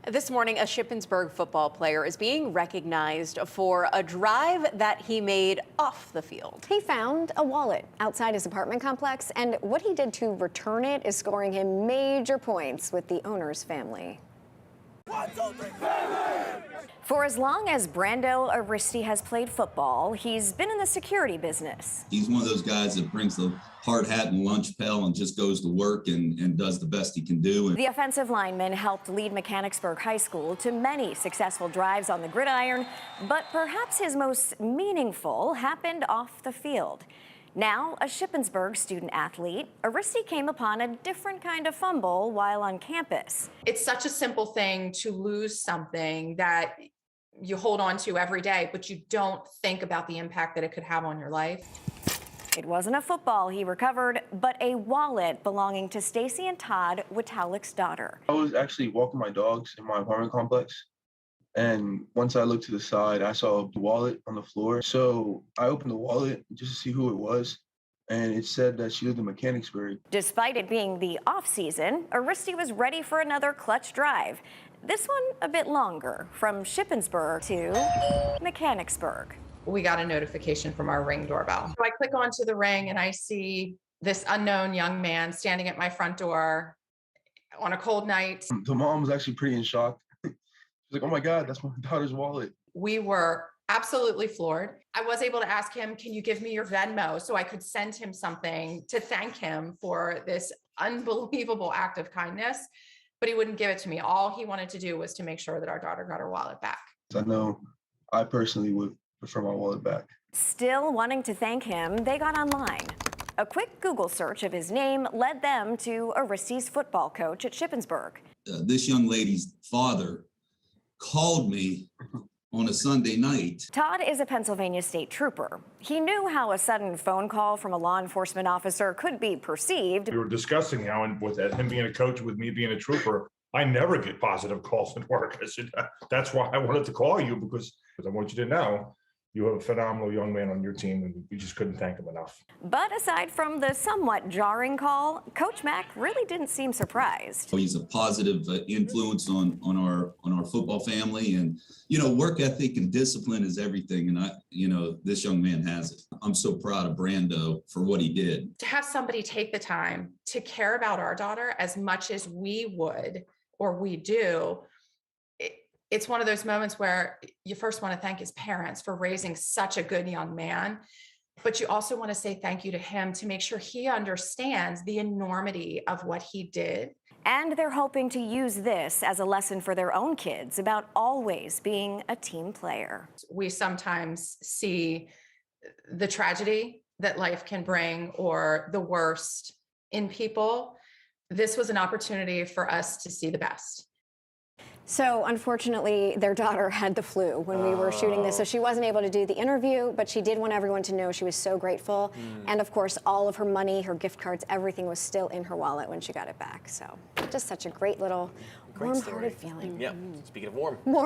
This morning, a Shippensburg football player is being recognized for a drive that he made off the field. He found a wallet outside his apartment complex, and what he did to return it is scoring him major points with the owner's family. 1, 2, 3, family! For as long as BRANDO ARISTY has played football, he's been in the security business. He's one of those guys that brings the hard hat and lunch pail and just goes to work and does the best he can do. The offensive lineman helped lead Mechanicsburg High School to many successful drives on the gridiron, but perhaps his most meaningful happened off the field. Now, a Shippensburg student athlete, ARISTY came upon a different kind of fumble while on campus. It's such a simple thing to lose something that you hold on to every day, but you don't think about the impact that it could have on your life. It wasn't a football he recovered, but a wallet belonging to STACEY and TODD, WITALEC's daughter. I was actually walking my dogs in my apartment complex, and once I looked to the side, I saw the wallet on the floor. So I opened the wallet just to see who it was, and it said that she lived in Mechanicsburg. Despite it being the off-season, ARISTY was ready for another clutch drive. This one a bit longer, from Shippensburg to Mechanicsburg. We got a notification from our Ring doorbell. So I click onto the Ring and I see this unknown young man standing at my front door on a cold night. The mom was actually pretty in shock. She's like, "Oh my God, that's my daughter's wallet." We were absolutely floored. I was able to ask him, "Can you give me your Venmo?" so I could send him something to thank him for this unbelievable act of kindness, but he wouldn't give it to me. All he wanted to do was to make sure that our daughter got her wallet back. I know I personally would prefer my wallet back. Still wanting to thank him, they got online. A quick Google search of his name led them to ARISTY's football coach at Shippensburg. This young lady's father called me on a Sunday night. Todd is a Pennsylvania state trooper. He knew how a sudden phone call from a law enforcement officer could be perceived. We were discussing how, and with him being a coach, with me being a trooper, I never get positive calls at work. I said, that's why I wanted to call you, because I want you to know you have a phenomenal young man on your team, and we just couldn't thank him enough. But aside from the somewhat jarring call, Coach Mack really didn't seem surprised. He's a positive influence on our football family, and work ethic and discipline is everything. And this young man has it. I'm so proud of BRANDO for what he did. To have somebody take the time to care about our daughter as much as we would or we do, it's one of those moments where you first want to thank his parents for raising such a good young man, but you also want to say thank you to him to make sure he understands the enormity of what he did. And they're hoping to use this as a lesson for their own kids about always being a team player. We sometimes see the tragedy that life can bring or the worst in people. This was an opportunity for us to see the best. So unfortunately, their daughter had the flu when we were shooting this, so she wasn't able to do the interview, but she did want everyone to know she was so grateful. And of course, all of her money, her gift cards, everything was still in her wallet when she got it back. So just such a great little warm-hearted feeling. Yeah, speaking of warm. More